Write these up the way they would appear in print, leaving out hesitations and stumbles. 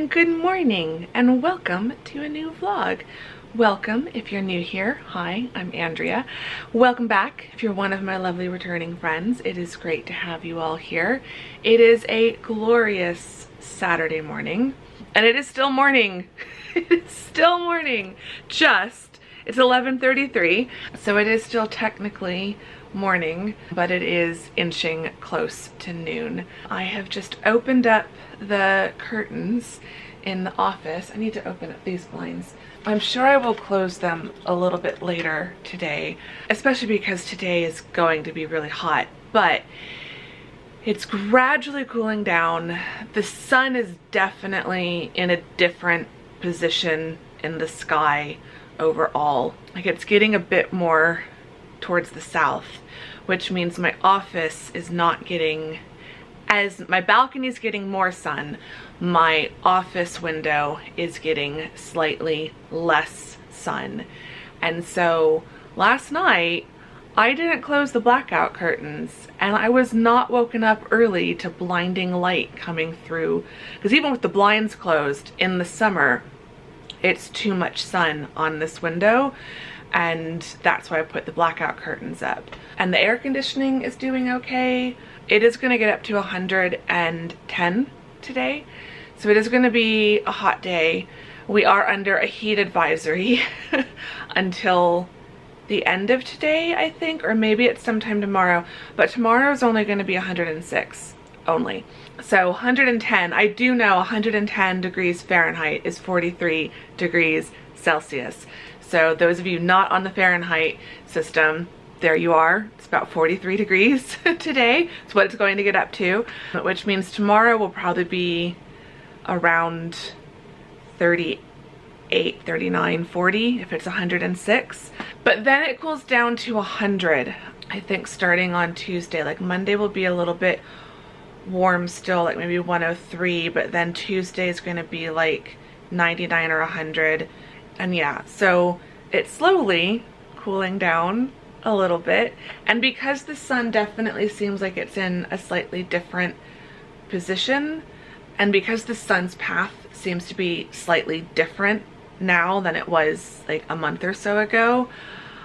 and good morning and welcome to a new vlog. Welcome if you're new here. Hi, I'm Andrea. Welcome back if you're one of my lovely returning friends. It is great to have you all here. It is a glorious Saturday morning and it is still morning. It is still morning. It's 11:33, so it is still technically morning, but it is inching close to noon. I have just opened up the curtains in the office. I need to open up these blinds. I'm sure I will close them a little bit later today, especially because today is going to be really hot, but it's gradually cooling down. The sun is definitely in a different position in the sky overall. Like, it's getting a bit more towards the south, which means my office is not getting my balcony is getting more sun. My office window is getting slightly less sun. And so last night I didn't close the blackout curtains and I was not woken up early to blinding light coming through, because even with the blinds closed in the summer, it's too much sun on this window, and that's why I put the blackout curtains up. And the air conditioning is doing okay. It is going to get up to 110 today, so it is going to be a hot day. We are under a heat advisory until the end of today, I think, or maybe it's sometime tomorrow, but tomorrow is only going to be 106 only. So 110, I do know 110 degrees Fahrenheit is 43 degrees Celsius. So those of you not on the Fahrenheit system, there you are. It's about 43 degrees today. It's what it's going to get up to, which means tomorrow will probably be around 38, 39, 40 if it's 106. But then it cools down to 100, I think, starting on Tuesday. Like Monday will be a little bit warm still, like maybe 103, but then Tuesday is going to be like 99 or 100. And yeah, so it's slowly cooling down a little bit, and because the sun definitely seems like it's in a slightly different position, and because the sun's path seems to be slightly different now than it was like a month or so ago,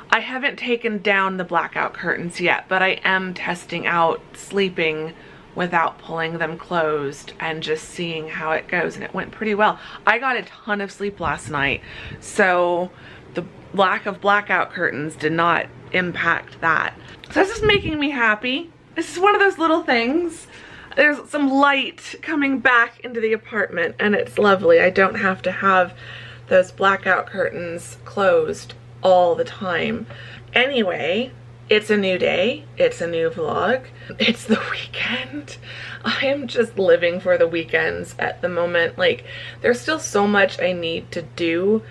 I haven't taken down the blackout curtains yet, but I am testing out sleeping without pulling them closed and just seeing how it goes, and it went pretty well. I got a ton of sleep last night, so the lack of blackout curtains did not impact that. So this is making me happy. This is one of those little things. There's some light coming back into the apartment and it's lovely. I don't have to have those blackout curtains closed all the time. Anyway, it's a new day. It's a new vlog. It's the weekend. I am just living for the weekends at the moment. Like, there's still so much I need to do,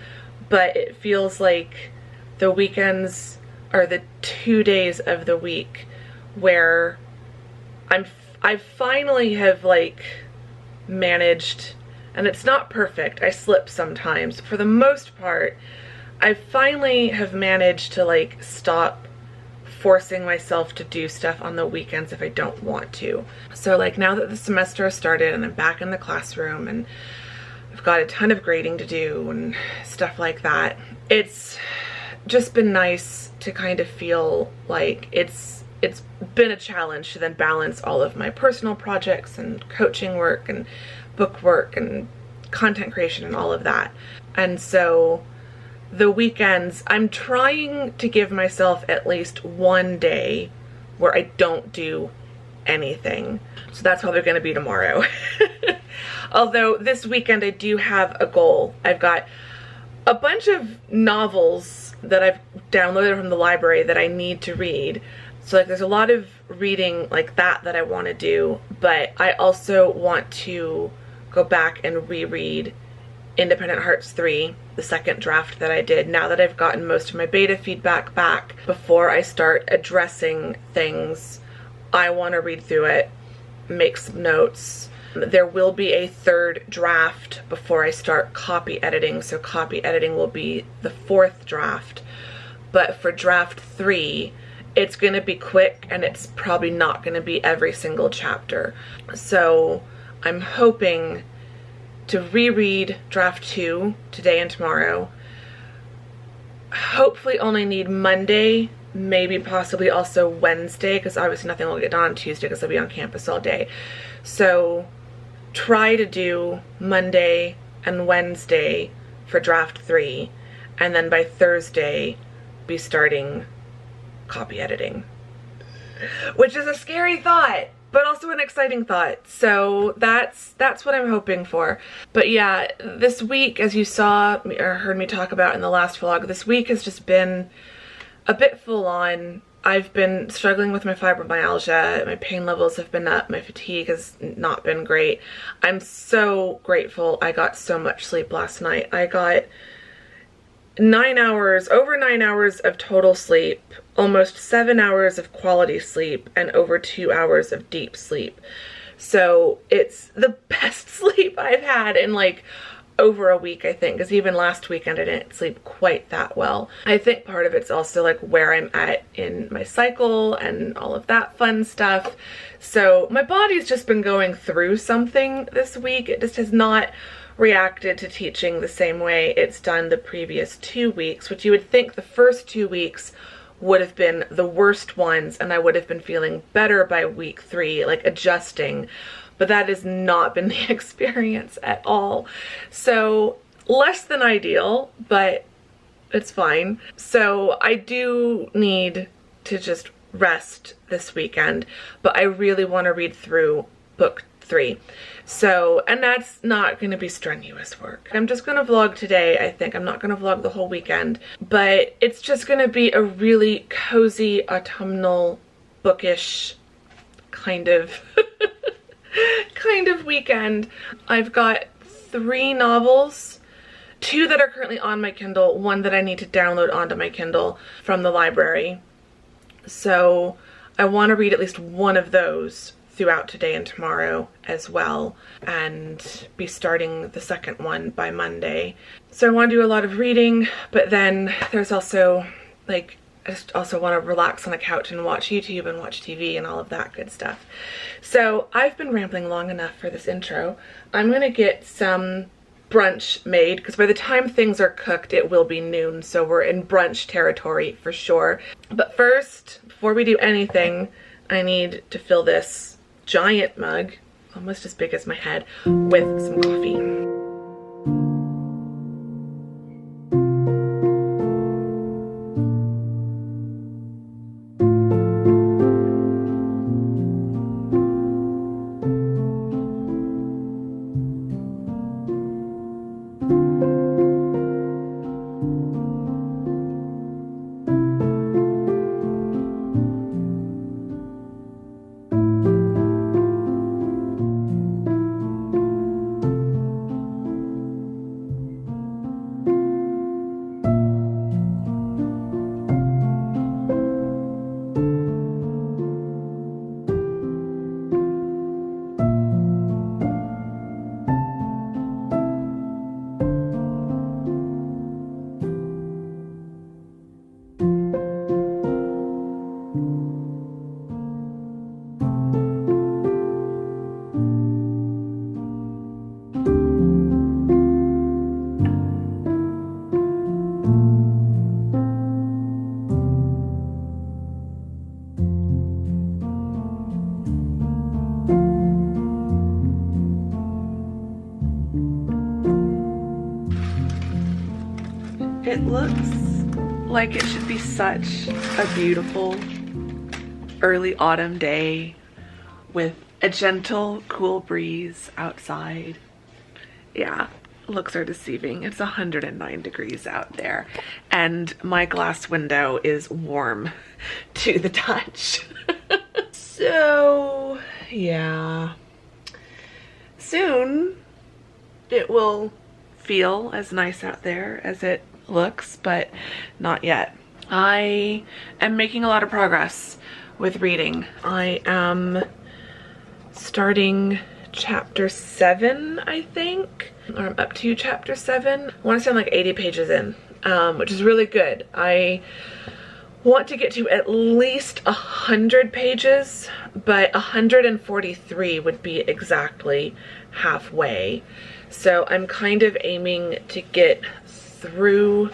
but it feels like the weekends are the 2 days of the week where I finally have like managed, and it's not perfect, I slip sometimes. For the most part, I finally have managed to like stop forcing myself to do stuff on the weekends if I don't want to. So like now that the semester has started and I'm back in the classroom and I've got a ton of grading to do and stuff like that, it's just been nice to kind of feel like it's been a challenge to then balance all of my personal projects and coaching work and book work and content creation and all of that. And so the weekends, I'm trying to give myself at least one day where I don't do anything. So that's how they're going to be tomorrow. Although this weekend I do have a goal. I've got a bunch of novels that I've downloaded from the library that I need to read. So like there's a lot of reading like that I want to do, but I also want to go back and reread Independent Hearts 3, the second draft that I did, now that I've gotten most of my beta feedback back. Before I start addressing things, I want to read through it, make some notes. There will be a third draft before I start copy editing, so copy editing will be the fourth draft. But for draft 3, it's going to be quick and it's probably not going to be every single chapter. So I'm hoping to reread draft 2 today and tomorrow. Hopefully only need Monday, maybe possibly also Wednesday, because obviously nothing will get done on Tuesday because I'll be on campus all day. So try to do Monday and Wednesday for draft 3, and then by Thursday be starting copy editing, which is a scary thought but also an exciting thought. So that's what I'm hoping for. But yeah, this week, as you saw or heard me talk about in the last vlog, this week has just been a bit full on. I've been struggling with my fibromyalgia, my pain levels have been up, my fatigue has not been great. I'm so grateful I got so much sleep last night. I got 9 hours, over 9 hours of total sleep, almost 7 hours of quality sleep, and over 2 hours of deep sleep. So it's the best sleep I've had in like over a week, I think, because even last weekend I didn't sleep quite that well. I think part of it's also like where I'm at in my cycle and all of that fun stuff. So my body's just been going through something this week. It just has not reacted to teaching the same way it's done the previous 2 weeks, which you would think the first 2 weeks would have been the worst ones and I would have been feeling better by week 3, like adjusting. But that has not been the experience at all. So less than ideal, but it's fine. So I do need to just rest this weekend, but I really want to read through book 3. So, and that's not going to be strenuous work. I'm just going to vlog today, I think. I'm not going to vlog the whole weekend, but it's just going to be a really cozy autumnal bookish kind of weekend. I've got 3 novels, 2 that are currently on my Kindle, 1 that I need to download onto my Kindle from the library. So I want to read at least one of those throughout today and tomorrow as well, and be starting the second one by Monday. So I want to do a lot of reading, but then there's also like, I just also want to relax on the couch and watch YouTube and watch TV and all of that good stuff. So I've been rambling long enough for this intro. I'm gonna get some brunch made, because by the time things are cooked it will be noon, so we're in brunch territory for sure. But first, before we do anything, I need to fill this giant mug, almost as big as my head, with some coffee. It looks like it should be such a beautiful early autumn day with a gentle, cool breeze outside. Yeah, looks are deceiving. It's 109 degrees out there, and my glass window is warm to the touch. So, yeah. Soon it will feel as nice out there as it looks, but not yet. I am making a lot of progress with reading. I am starting chapter 7, I think, or I'm up to chapter 7. I want to say I'm like 80 pages in, which is really good. I want to get to at least 100 pages, but 143 would be exactly halfway. So I'm kind of aiming to get through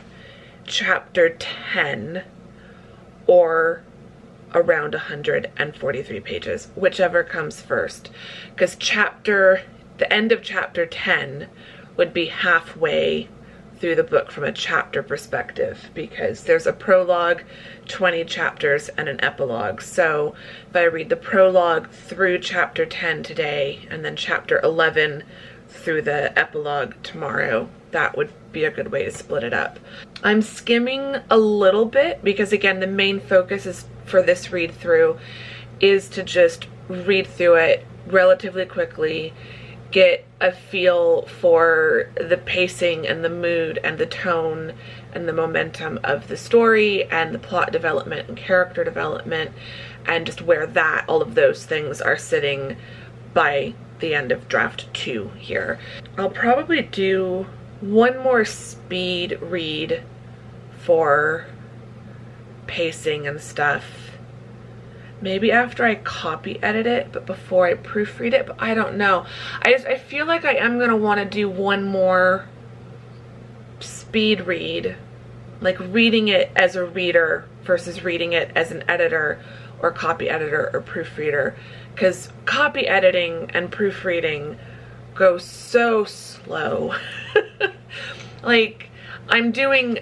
chapter 10 or around 143 pages, whichever comes first, because the end of chapter 10 would be halfway through the book from a chapter perspective, because there's a prologue, 20 chapters, and an epilogue. So if I read the prologue through chapter 10 today and then chapter 11 through the epilogue tomorrow, that would be a good way to split it up. I'm skimming a little bit because, again, the main focus is for this read through is to just read through it relatively quickly, get a feel for the pacing and the mood and the tone and the momentum of the story and the plot development and character development, and just where all of those things are sitting by the end of draft 2 here. I'll probably do one more speed read for pacing and stuff, maybe after I copy edit it, but before I proofread it. But I don't know. I feel like I am gonna want to do one more speed read, like reading it as a reader versus reading it as an editor or copy editor or proofreader, because copy editing and proofreading go so slow. Like, I'm doing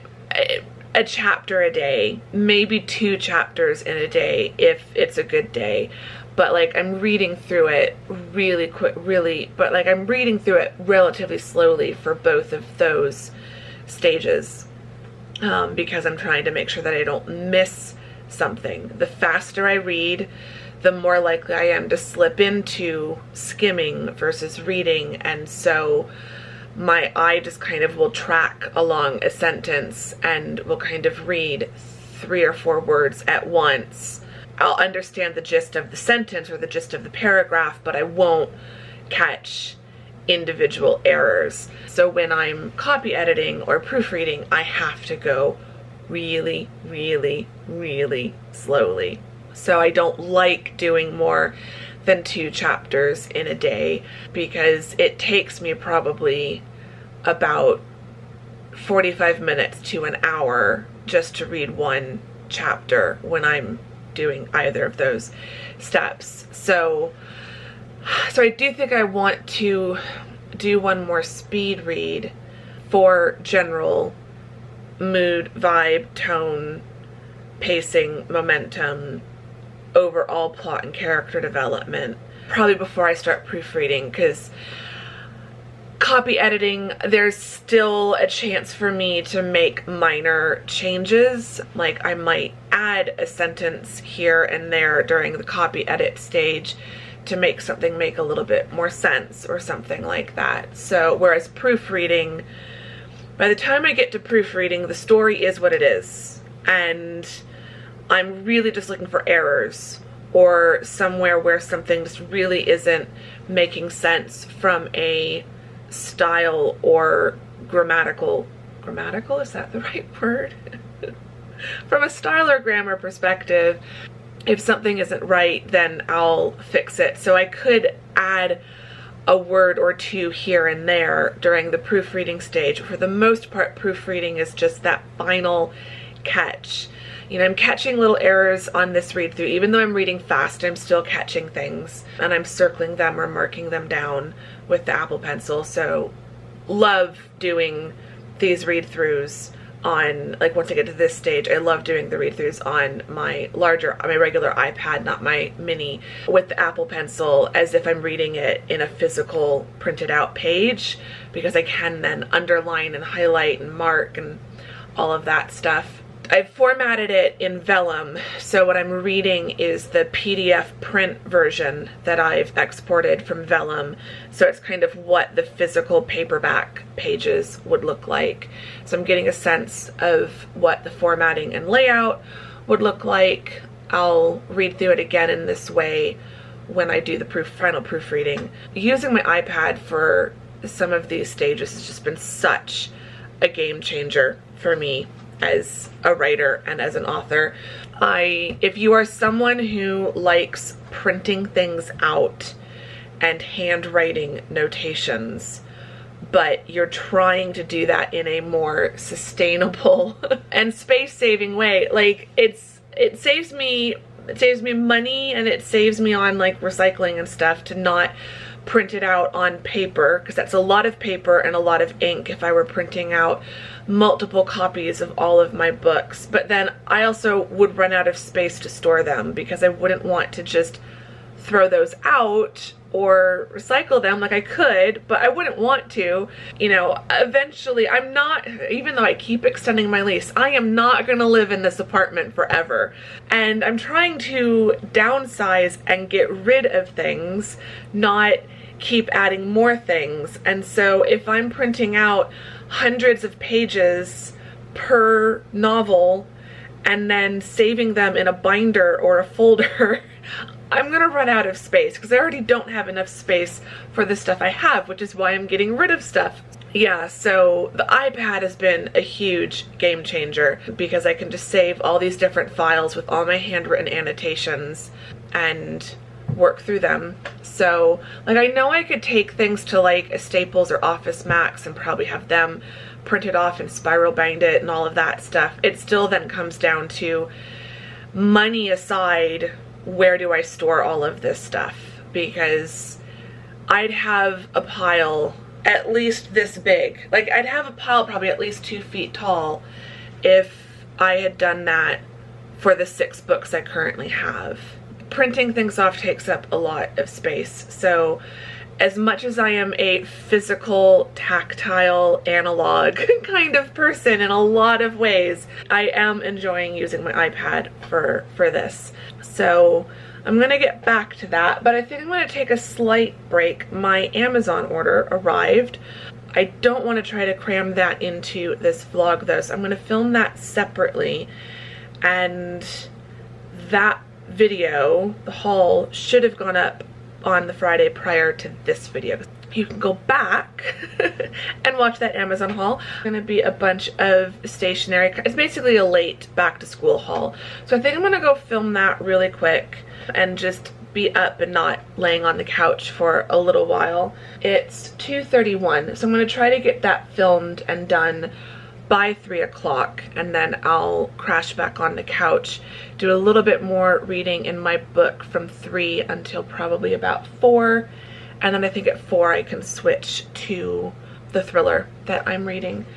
a chapter a day, maybe 2 chapters in a day if it's a good day, but like I'm reading through it really quick, but like I'm reading through it relatively slowly for both of those stages, because I'm trying to make sure that I don't miss something. The faster I read, the more likely I am to slip into skimming versus reading, and so my eye just kind of will track along a sentence and will kind of read 3 or 4 words at once. I'll understand the gist of the sentence or the gist of the paragraph, but I won't catch individual errors. So when I'm copy editing or proofreading, I have to go really, really, really slowly. So I don't like doing more than 2 chapters in a day, because it takes me probably about 45 minutes to an hour just to read 1 chapter when I'm doing either of those steps. So I do think I want to do one more speed read for general mood, vibe, tone, pacing, momentum, overall plot and character development, probably before I start proofreading, because copy editing, there's still a chance for me to make minor changes. Like I might add a sentence here and there during the copy edit stage to make something make a little bit more sense or something like that. So whereas proofreading, by the time I get to proofreading, the story is what it is, and I'm really just looking for errors or somewhere where something just really isn't making sense from a style or grammatical, is that the right word? From a style or grammar perspective, if something isn't right, then I'll fix it. So I could add a word or 2 here and there during the proofreading stage. For the most part, proofreading is just that final catch. You know, I'm catching little errors on this read through. Even though I'm reading fast, I'm still catching things, and I'm circling them or marking them down with the Apple Pencil. So love doing these read throughs on, like, once I get to this stage, I love doing the read throughs on my regular iPad, not my mini, with the Apple Pencil, as if I'm reading it in a physical printed out page, because I can then underline and highlight and mark and all of that stuff. I've formatted it in vellum, so what I'm reading is the PDF print version that I've exported from vellum, so it's kind of what the physical paperback pages would look like. So I'm getting a sense of what the formatting and layout would look like. I'll read through it again in this way when I do the final proofreading. Using my iPad for some of these stages has just been such a game changer for me as a writer and as an author. If you are someone who likes printing things out and handwriting notations, but you're trying to do that in a more sustainable and space-saving way. Like, it saves me money, and it saves me on like recycling and stuff to not print it out on paper, because that's a lot of paper and a lot of ink if I were printing out multiple copies of all of my books. But then I also would run out of space to store them, because I wouldn't want to just throw those out or recycle them. Like, I could, but I wouldn't want to. You know, eventually, I'm not, even though I keep extending my lease, I am not gonna live in this apartment forever. And I'm trying to downsize and get rid of things, not keep adding more things. And so if I'm printing out hundreds of pages per novel and then saving them in a binder or a folder, I'm gonna run out of space, because I already don't have enough space for the stuff I have, which is why I'm getting rid of stuff. Yeah, so the iPad has been a huge game changer, because I can just save all these different files with all my handwritten annotations and work through them. So, like, I know I could take things to like a Staples or Office Max and probably have them printed off and spiral bind it and all of that stuff. It still then comes down to money aside, where do I store all of this stuff? Because I'd have a pile at least this big. Like, I'd have a pile probably at least 2 feet tall if I had done that for the 6 books I currently have. Printing things off takes up a lot of space. So as much as I am a physical, tactile, analog kind of person in a lot of ways, I am enjoying using my iPad for this. So I'm gonna get back to that, but I think I'm gonna take a slight break. My Amazon order arrived. I don't want to try to cram that into this vlog though, so I'm gonna film that separately. And that video, the haul, should have gone up on the Friday prior to this video. You can go back and watch that Amazon haul. It's gonna be a bunch of stationery. It's basically a late back to school haul. So I think I'm gonna go film that really quick and just be up and not laying on the couch for a little while. It's 2:31, so I'm gonna try to get that filmed and done by 3 o'clock, and then I'll crash back on the couch, do a little bit more reading in my book from 3 until probably about 4, and then I think at 4 I can switch to the thriller that I'm reading.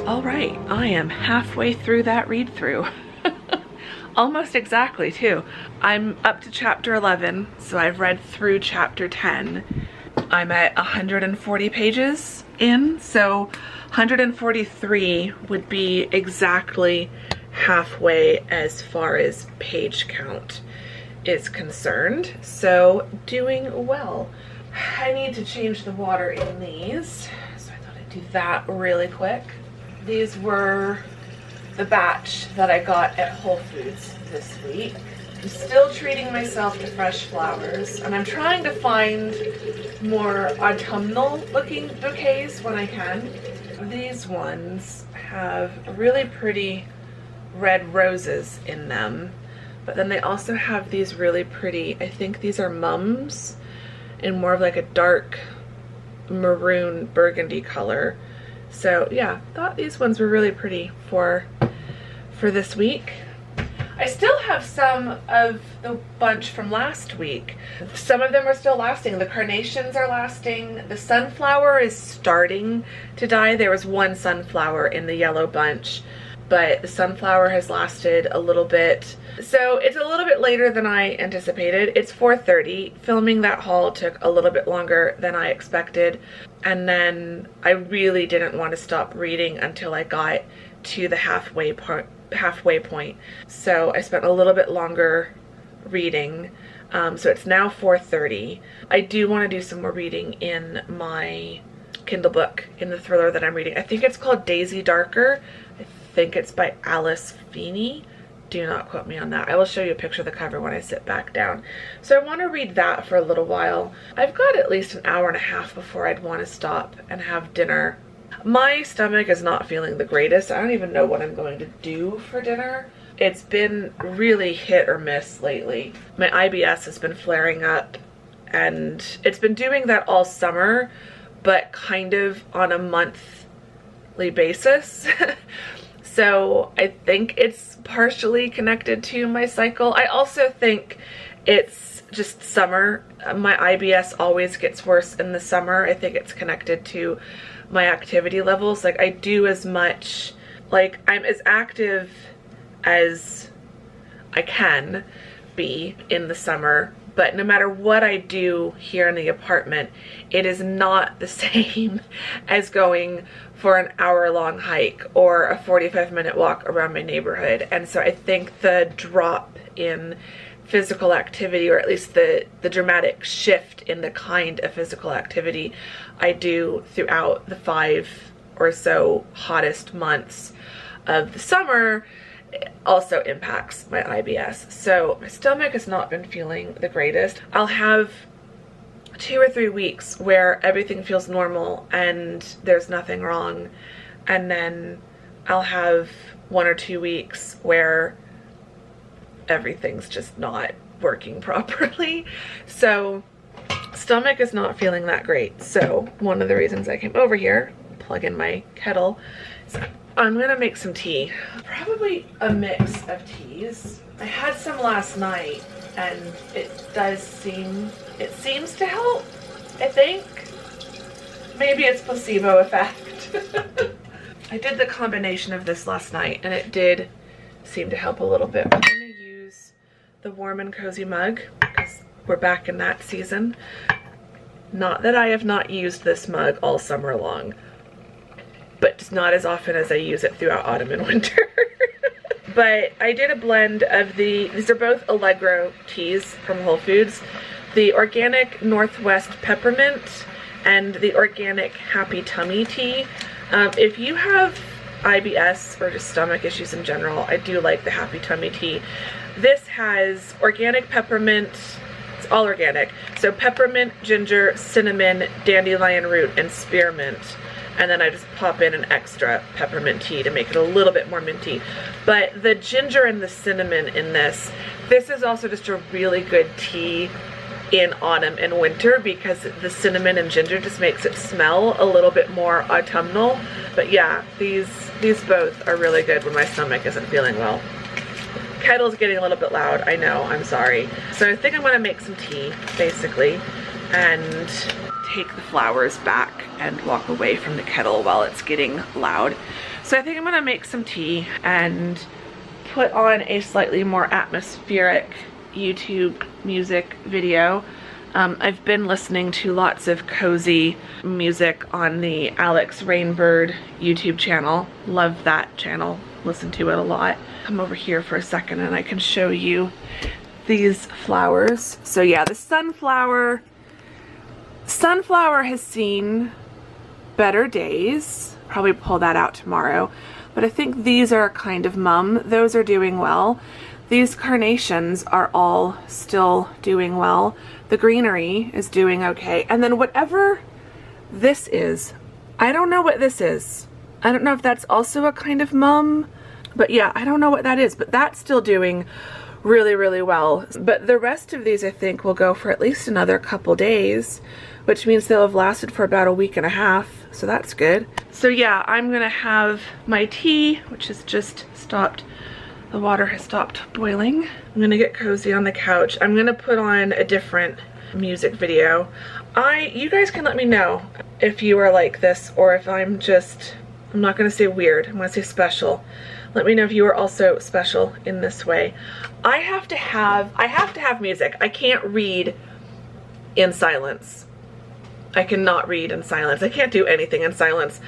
All right, I am halfway through that read through. Almost exactly too. I'm up to chapter 11, so I've read through chapter 10. I'm at 140 pages in, so 143 would be exactly halfway as far as page count is concerned. So doing well. I need to change the water in these, so I thought I'd do that really quick. These were the batch that I got at Whole Foods this week. I'm still treating myself to fresh flowers, and I'm trying to find more autumnal looking bouquets when I can. These ones have really pretty red roses in them, but then they also have these really pretty, I think these are mums, in more of like a dark maroon burgundy color. So yeah, thought these ones were really pretty for this week. I still have some of the bunch from last week. Some of them are still lasting. The carnations are lasting. The sunflower is starting to die. There was one sunflower in the yellow bunch. but the sunflower has lasted a little bit. So it's a little bit later than I anticipated. It's 4:30. Filming that haul took a little bit longer than I expected. And then I really didn't want to stop reading until I got to the halfway point. So I spent a little bit longer reading. So it's now 4:30. I do want to do some more reading in my Kindle book, in the thriller that I'm reading. I think it's called Daisy Darker. I think it's by Alice Feeney. Do not quote me on that. I will show you a picture of the cover when I sit back down. So I want to read that for a little while. I've got at least an hour and a half before I'd want to stop and have dinner. My stomach is not feeling the greatest. I don't even know what I'm going to do for dinner. It's been really hit or miss lately. My IBS has been flaring up, and it's been doing that all summer, but kind of on a monthly basis. So I think it's partially connected to my cycle. I also think it's just summer. My IBS always gets worse in the summer. I think it's connected to my activity levels. Like, I do as much, like, I'm as active as I can be in the summer, but no matter what I do here in the apartment, it is not the same as going for an hour-long hike or a 45-minute walk around my neighborhood. And so I think the drop in physical activity, or at least the dramatic shift in the kind of physical activity I do throughout the 5 or so hottest months of the summer, also impacts my IBS. So my stomach has not been feeling the greatest. I'll have 2 or 3 weeks where everything feels normal and there's nothing wrong, and then I'll have 1 or 2 weeks where everything's just not working properly. So stomach is not feeling that great. So one of the reasons I came over here, plug in my kettle, so I'm gonna make some tea. Probably a mix of teas. I had some last night and it seems to help, I think. Maybe it's placebo effect. I did the combination of this last night and it did seem to help a little bit. I'm gonna use the warm and cozy mug because we're back in that season. Not that I have not used this mug all summer long, but just not as often as I use it throughout autumn and winter. But I did a blend of these are both Allegro teas from Whole Foods, the organic Northwest Peppermint and the organic Happy Tummy tea. If you have IBS or just stomach issues in general, I do like the Happy Tummy tea. This has organic peppermint, it's all organic, so peppermint, ginger, cinnamon, dandelion root, and spearmint. And then I just pop in an extra peppermint tea to make it a little bit more minty. But the ginger and the cinnamon in this is also just a really good tea in autumn and winter because the cinnamon and ginger just makes it smell a little bit more autumnal. But yeah, these both are really good when my stomach isn't feeling well. Kettle's getting a little bit loud, I know, I'm sorry. So I think I'm gonna make some tea, basically, and take the flowers back and walk away from the kettle while it's getting loud. So I think I'm gonna make some tea and put on a slightly more atmospheric YouTube music video. I've been listening to lots of cozy music on the Alex Rainbird YouTube channel. Love that channel, listen to it a lot. Come over here for a second and I can show you these flowers. So yeah, the sunflower has seen better days. Probably pull that out tomorrow. But I think these are kind of mum. Those are doing well. These carnations are all still doing well. The greenery is doing okay. And then whatever this is, I don't know what this is. I don't know if that's also a kind of mum. But yeah, I don't know what that is. But that's still doing really, really well. But the rest of these I think will go for at least another couple days, which means they'll have lasted for about a week and a half, so that's good. So yeah, I'm gonna have my tea, which has just stopped, the water has stopped boiling. I'm gonna get cozy on the couch. I'm gonna put on a different music video. You guys can let me know if you are like this or if I'm not gonna say weird, I'm gonna say special. Let me know if you are also special in this way. I have to have music. I can't read in silence. I cannot read in silence. I can't do anything in silence.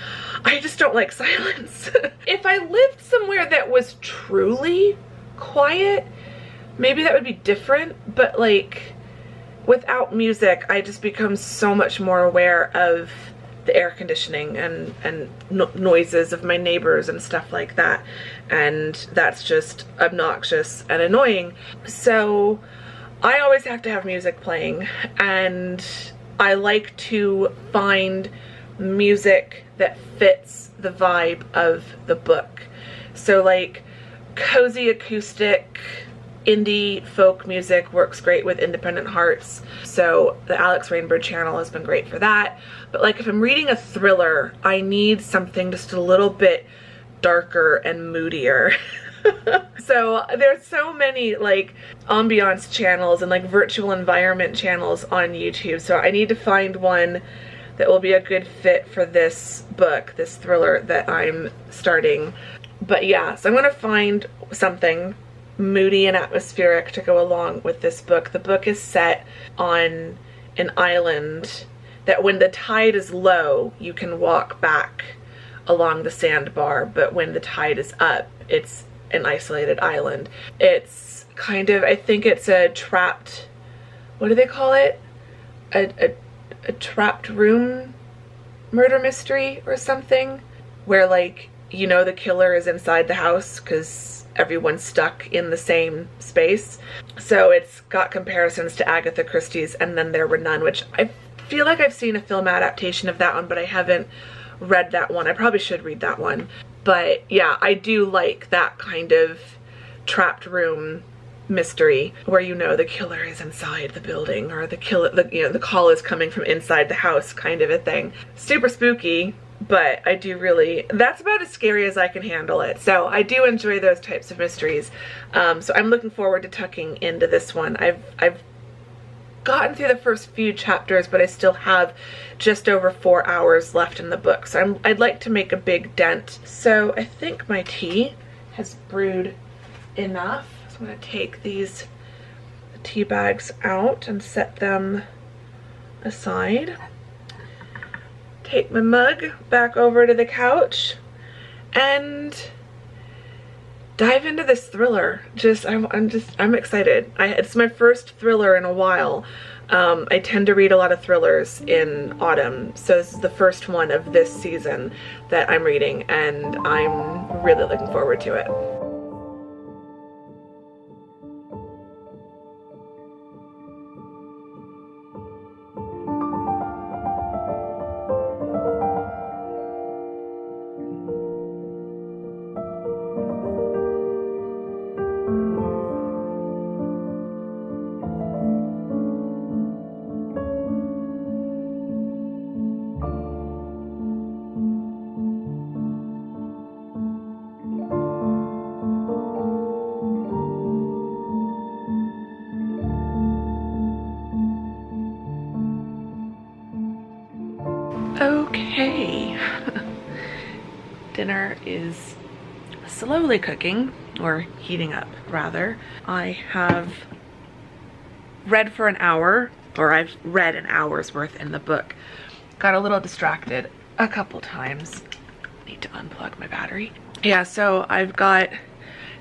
I just don't like silence. If I lived somewhere that was truly quiet, maybe that would be different, but like without music, I just become so much more aware of the air conditioning and noises of my neighbors and stuff like that, and that's just obnoxious and annoying. So I always have to have music playing, and I like to find music that fits the vibe of the book. So like cozy acoustic indie folk music works great with Independent Hearts, so the Alex Rainbird channel has been great for that. But like if I'm reading a thriller, I need something just a little bit darker and moodier. So there's so many like ambiance channels and like virtual environment channels on YouTube, so I need to find one that will be a good fit for this book, this thriller that I'm starting. But yeah, so I'm gonna find something moody and atmospheric to go along with this book. The book is set on an island that when the tide is low, you can walk back along the sandbar, but when the tide is up, it's an isolated island. It's kind of, I think it's a trapped, what do they call it? A trapped room murder mystery or something, where like, you know, the killer is inside the house because everyone's stuck in the same space. So it's got comparisons to Agatha Christie's And Then There Were None, which I feel like I've seen a film adaptation of that one, but I haven't read that one. I probably should read that one. But yeah, I do like that kind of trapped room mystery where, you know, the killer is inside the building, or the call is coming from inside the house, kind of a thing. Super spooky, but I do really, that's about as scary as I can handle it. So I do enjoy those types of mysteries. So I'm looking forward to tucking into this one. I've gotten through the first few chapters, but I still have just over 4 hours left in the book. So I'd like to make a big dent. So I think my tea has brewed enough. So I'm going to take these tea bags out and set them aside. Take my mug back over to the couch and dive into this thriller. I'm excited. It's my first thriller in a while. I tend to read a lot of thrillers in autumn, so this is the first one of this season that I'm reading, and I'm really looking forward to it. Okay, dinner is slowly cooking, or heating up rather. I have read for an hour, or I've read an hour's worth in the book. Got a little distracted a couple times. Need to unplug my battery. Yeah, so I've got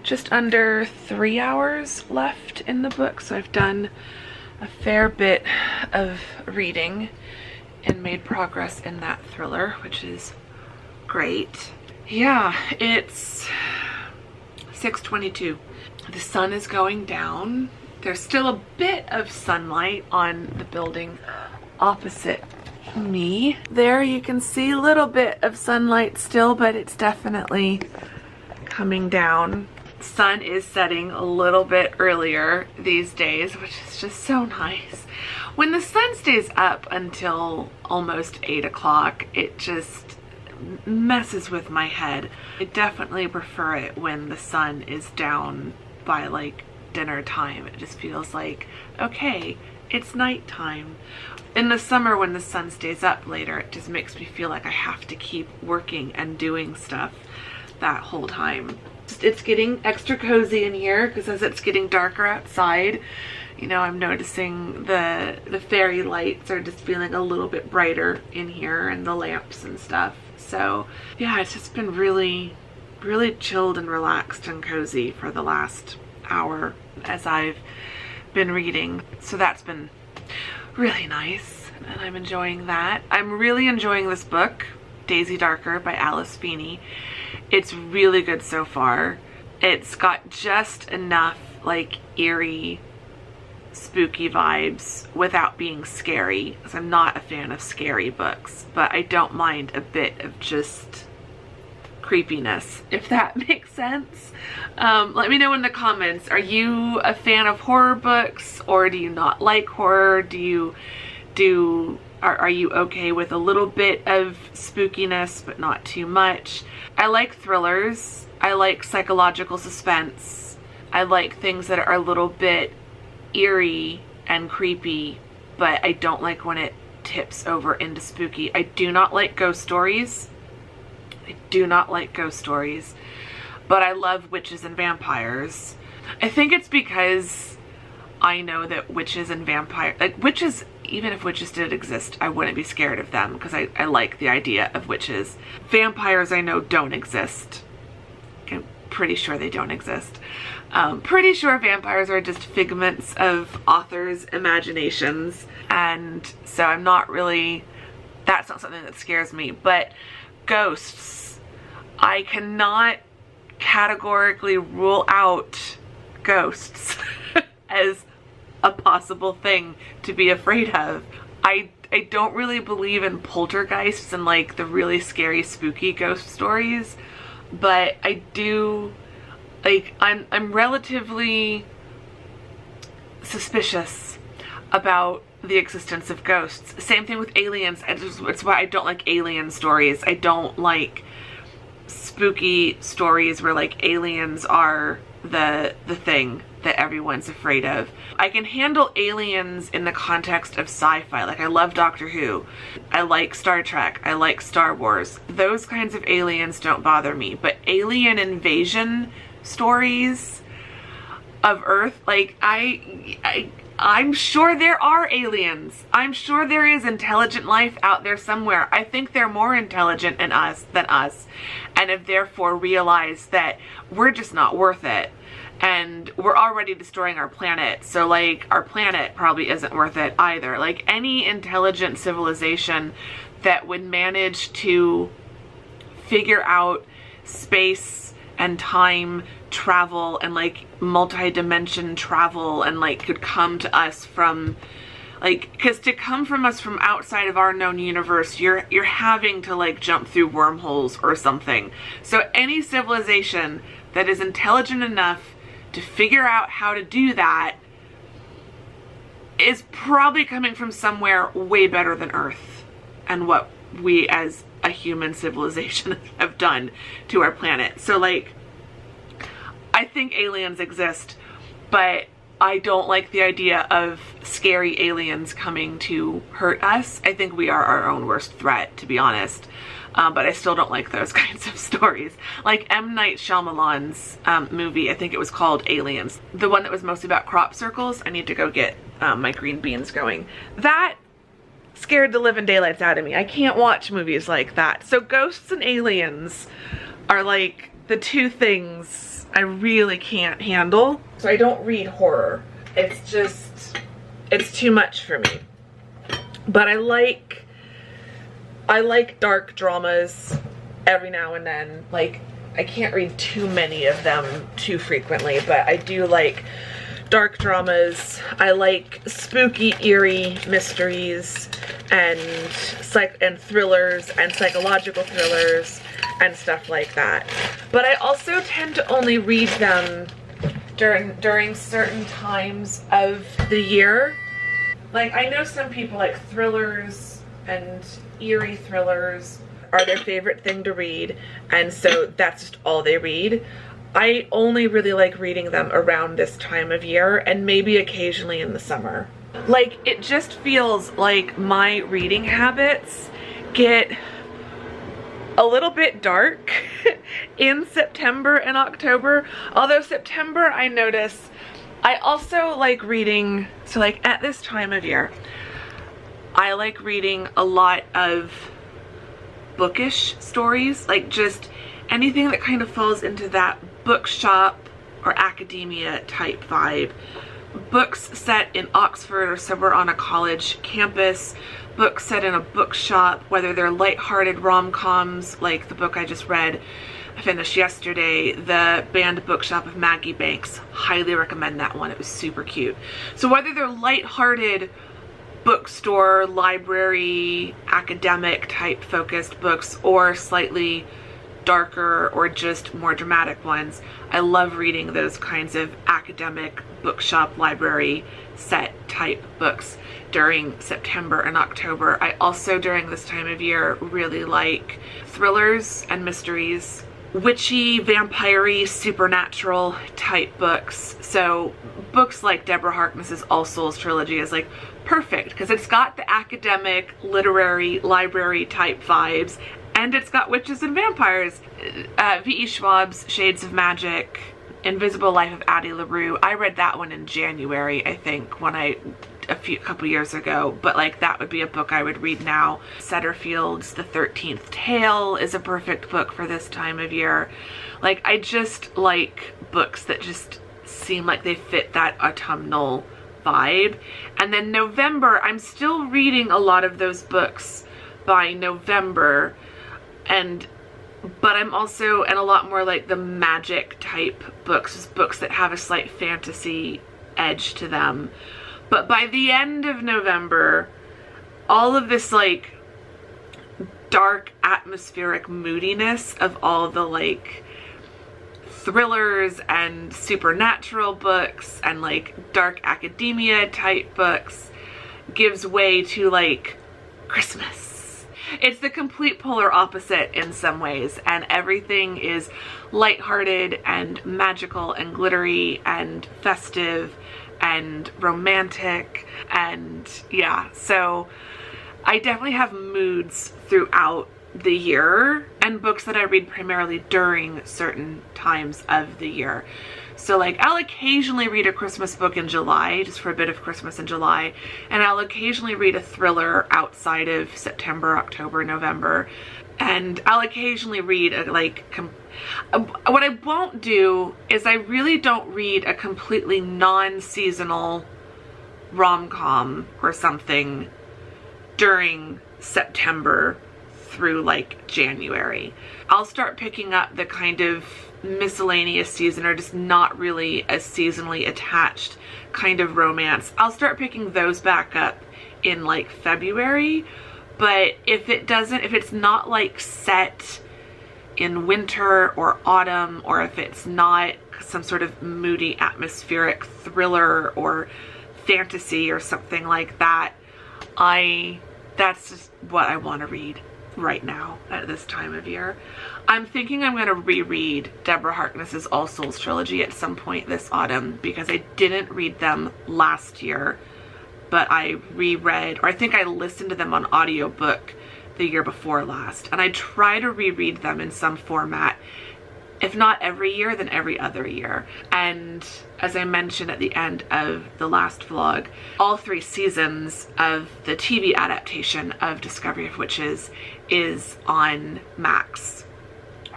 just under 3 hours left in the book, so I've done a fair bit of reading and made progress in that thriller, which is great. Yeah, it's 6:22. The sun is going down. There's still a bit of sunlight on the building opposite me. There you can see a little bit of sunlight still, but it's definitely coming down. Sun is setting a little bit earlier these days, which is just so nice. When the sun stays up until almost 8 o'clock, it just messes with my head. I definitely prefer it when the sun is down by like dinner time. It just feels like, okay, it's nighttime. In the summer, when the sun stays up later, it just makes me feel like I have to keep working and doing stuff that whole time. It's getting extra cozy in here because as it's getting darker outside, you know, I'm noticing the fairy lights are just feeling a little bit brighter in here, and the lamps and stuff. So yeah, it's just been really, really chilled and relaxed and cozy for the last hour as I've been reading. So that's been really nice, and I'm enjoying that. I'm really enjoying this book, Daisy Darker by Alice Feeney. It's really good so far. It's got just enough like eerie, spooky vibes without being scary, because I'm not a fan of scary books, but I don't mind a bit of just creepiness, if that makes sense. Let me know in the comments, are you a fan of horror books, or do you not like horror? Are you okay with a little bit of spookiness but not too much? I like thrillers. I like psychological suspense. I like things that are a little bit eerie and creepy, but I don't like when it tips over into spooky. I do not like ghost stories. I do not like ghost stories, but I love witches and vampires. I think it's because I know that witches and vampires, like witches, even if witches did exist, I wouldn't be scared of them because I like the idea of witches. Vampires I know don't exist. I'm pretty sure they don't exist. Pretty sure vampires are just figments of authors' imaginations, and so I'm not really, that's not something that scares me. But ghosts, I cannot categorically rule out ghosts as a possible thing to be afraid of. I don't really believe in poltergeists and like the really scary spooky ghost stories, but I do, like, I'm relatively suspicious about the existence of ghosts. Same thing with aliens. It's why I don't like alien stories. I don't like spooky stories where like aliens are the thing that everyone's afraid of. I can handle aliens in the context of sci-fi. Like, I love Doctor Who. I like Star Trek. I like Star Wars. Those kinds of aliens don't bother me. But alien invasion stories of Earth, like, I'm sure there are aliens. I'm sure there is intelligent life out there somewhere. I think they're more intelligent than us, and have therefore realized that we're just not worth it. And we're already destroying our planet, so like our planet probably isn't worth it either. Like, any intelligent civilization that would manage to figure out space and time travel and like multi-dimension travel, and like could come to us from, like, because to come from us from outside of our known universe, you're having to like jump through wormholes or something. So any civilization that is intelligent enough to figure out how to do that is probably coming from somewhere way better than Earth and what we as a human civilization have done to our planet. So like, I think aliens exist, but I don't like the idea of scary aliens coming to hurt us. I think we are our own worst threat, to be honest. But I still don't like those kinds of stories. Like M. Night Shyamalan's movie, I think it was called Aliens. The one that was mostly about crop circles. I need to go get my green beans going. That scared the living daylights out of me. I can't watch movies like that. So ghosts and aliens are like the two things I really can't handle. So I don't read horror. It's just, it's too much for me. But I like dark dramas every now and then. Like, I can't read too many of them too frequently, but I do like dark dramas. I like spooky, eerie mysteries and thrillers and psychological thrillers and stuff like that. But I also tend to only read them during certain times of the year. Like, I know some people like thrillers and eerie thrillers are their favorite thing to read, and so that's just all they read. I only really like reading them around this time of year, and maybe occasionally in the summer. Like, it just feels like my reading habits get a little bit dark in September and October. Although September, I notice, I also like reading, so like at this time of year, I like reading a lot of bookish stories, like just anything that kind of falls into that bookshop or academia type vibe. Books set in Oxford or somewhere on a college campus, books set in a bookshop, whether they're lighthearted rom-coms like the book I just read, I finished yesterday, The Banned Bookshop of Maggie Banks. Highly recommend that one. It was super cute. So whether they're lighthearted bookstore, library, academic type focused books or slightly darker or just more dramatic ones, I love reading those kinds of academic bookshop library set type books during September and October. I also during this time of year really like thrillers and mysteries, witchy, vampire-y, supernatural type books. So books like Deborah Harkness's All Souls trilogy is like perfect because it's got the academic, literary, library type vibes, and it's got witches and vampires. V.E. Schwab's Shades of Magic, Invisible Life of Addie LaRue. I read that one in January, I think, when a couple years ago, but like that would be a book I would read now. Setterfield's The 13th Tale is a perfect book for this time of year. Like I just like books that just seem like they fit that autumnal vibe. And then November, I'm still reading a lot of those books by November, but I'm also, and a lot more like the magic type books, books that have a slight fantasy edge to them. But by the end of November, all of this like dark atmospheric moodiness of all the like thrillers and supernatural books and like dark academia type books gives way to like Christmas. It's the complete polar opposite in some ways, and everything is lighthearted and magical and glittery and festive and romantic, and yeah, so I definitely have moods throughout the year and books that I read primarily during certain times of the year. So like I'll occasionally read a Christmas book in July, just for a bit of Christmas in July, and I'll occasionally read a thriller outside of September, October, November, and I'll occasionally read a what I won't do is I really don't read a completely non-seasonal rom-com or something during September through like January. I'll start picking up the kind of miscellaneous season or just not really a seasonally attached kind of romance. I'll start picking those back up in like February, but if it's not like set in winter or autumn, or if it's not some sort of moody atmospheric thriller or fantasy or something like that, that's just what I want to read right now at this time of year. I'm thinking I'm going to reread Deborah Harkness's All Souls trilogy at some point this autumn because I didn't read them last year, but I reread, or I think I listened to them on audiobook the year before last, and I try to reread them in some format, if not every year, then every other year. And as I mentioned at the end of the last vlog, all 3 seasons of the TV adaptation of Discovery of Witches is on Max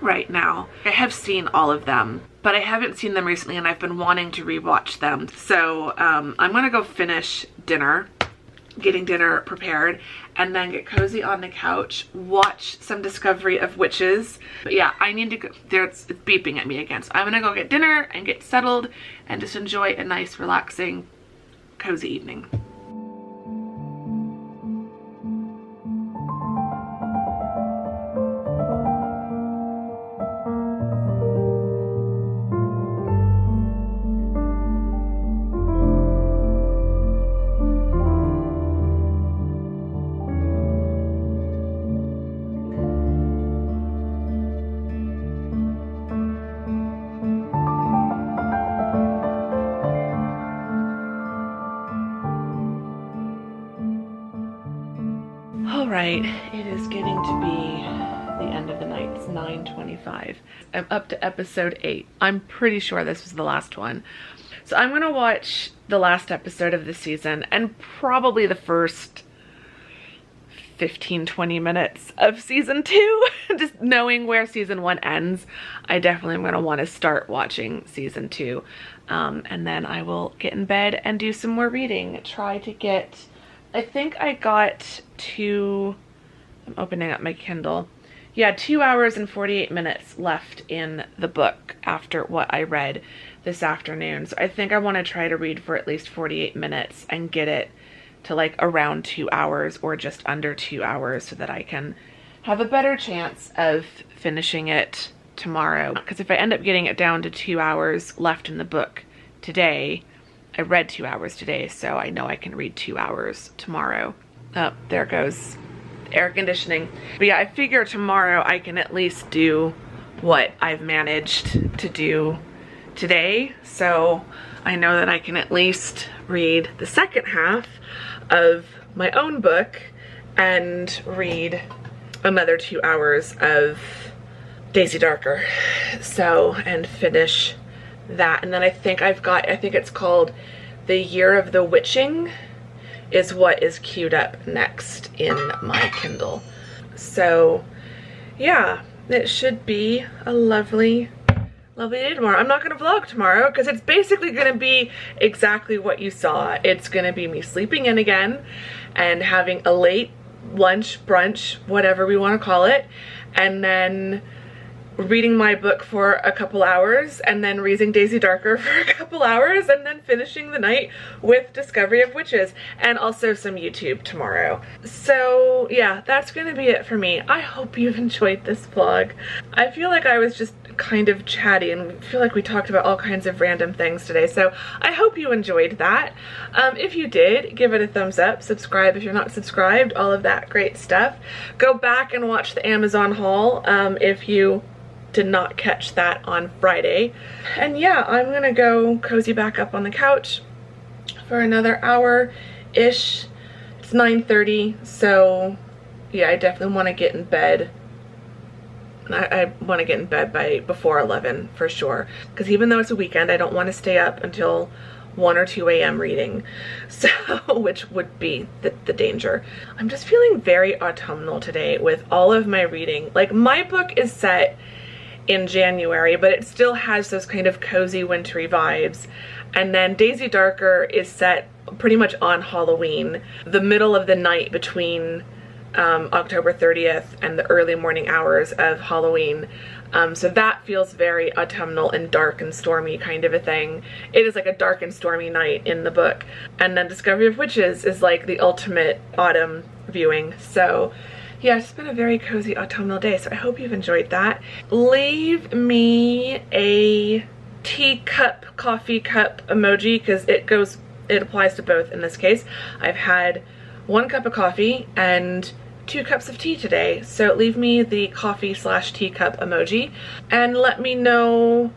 right now. I have seen all of them, but I haven't seen them recently, and I've been wanting to rewatch them. So I'm gonna go finish dinner, getting dinner prepared, and then get cozy on the couch, watch some Discovery of Witches. But yeah, I need to go, it's beeping at me again. So I'm gonna go get dinner and get settled and just enjoy a nice, relaxing, cozy evening. Alright, it is getting to be the end of the night. It's 9:25. I'm up to episode 8. I'm pretty sure this was the last one. So I'm gonna watch the last episode of the season and probably the first 15-20 minutes of season 2. Just knowing where season 1 ends, I definitely am gonna want to start watching season 2. And then I will get in bed and do some more reading. Try to get, I think I got to, I'm opening up my Kindle. Yeah, 2 hours and 48 minutes left in the book after what I read this afternoon. So I think I want to try to read for at least 48 minutes and get it to like around 2 hours or just under 2 hours so that I can have a better chance of finishing it tomorrow. Because if I end up getting it down to 2 hours left in the book today, I read 2 hours today, so I know I can read 2 hours tomorrow. Oh, there goes air conditioning. But yeah, I figure tomorrow I can at least do what I've managed to do today. So I know that I can at least read the second half of my own book and read another 2 hours of Daisy Darker. So, and finish that. And then I think it's called The Year of the Witching is what is queued up next in my Kindle. So yeah, it should be a lovely day tomorrow. I'm not gonna vlog tomorrow because it's basically gonna be exactly what you saw. It's gonna be me sleeping in again and having a late lunch, brunch, whatever we want to call it, and then reading my book for a couple hours, and then reading Daisy Darker for a couple hours, and then finishing the night with Discovery of Witches, and also some YouTube tomorrow. So yeah, that's gonna be it for me. I hope you've enjoyed this vlog. I feel like I was just kind of chatty and I feel like we talked about all kinds of random things today, so I hope you enjoyed that. If you did, give it a thumbs up, subscribe if you're not subscribed, all of that great stuff. Go back and watch the Amazon haul if you did not catch that on Friday. And yeah, I'm gonna go cozy back up on the couch for another hour-ish. It's 9:30, so yeah, I definitely want to get in bed. I want to get in bed before 11 for sure, because even though it's a weekend, I don't want to stay up until 1 or 2 a.m. reading, so which would be the danger. I'm just feeling very autumnal today with all of my reading. Like, my book is set in January, but it still has those kind of cozy wintry vibes. And then Daisy Darker is set pretty much on Halloween, the middle of the night between October 30th and the early morning hours of Halloween. So that feels very autumnal and dark and stormy kind of a thing. It is like a dark and stormy night in the book. And then Discovery of Witches is like the ultimate autumn viewing. So yeah, it's been a very cozy autumnal day, so I hope you've enjoyed that. Leave me a teacup, coffee cup emoji, because it applies to both in this case. I've had 1 cup of coffee and 2 cups of tea today, so leave me the coffee/teacup emoji and let me know,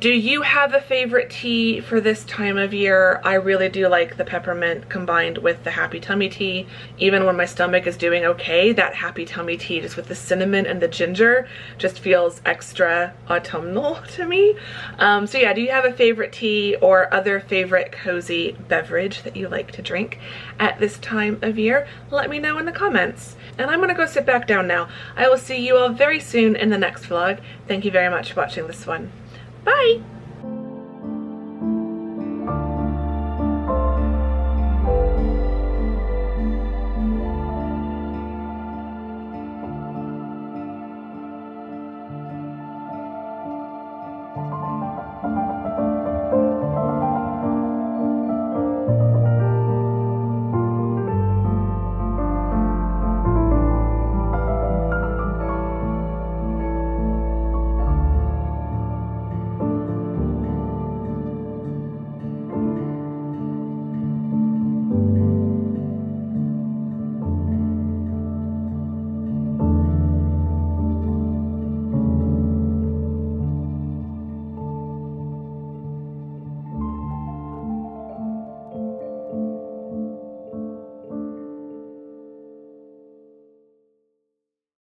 do you have a favorite tea for this time of year? I really do like the peppermint combined with the happy tummy tea. Even when my stomach is doing okay, that happy tummy tea just with the cinnamon and the ginger just feels extra autumnal to me. So yeah, do you have a favorite tea or other favorite cozy beverage that you like to drink at this time of year? Let me know in the comments. And I'm gonna go sit back down now. I will see you all very soon in the next vlog. Thank you very much for watching this one. Bye!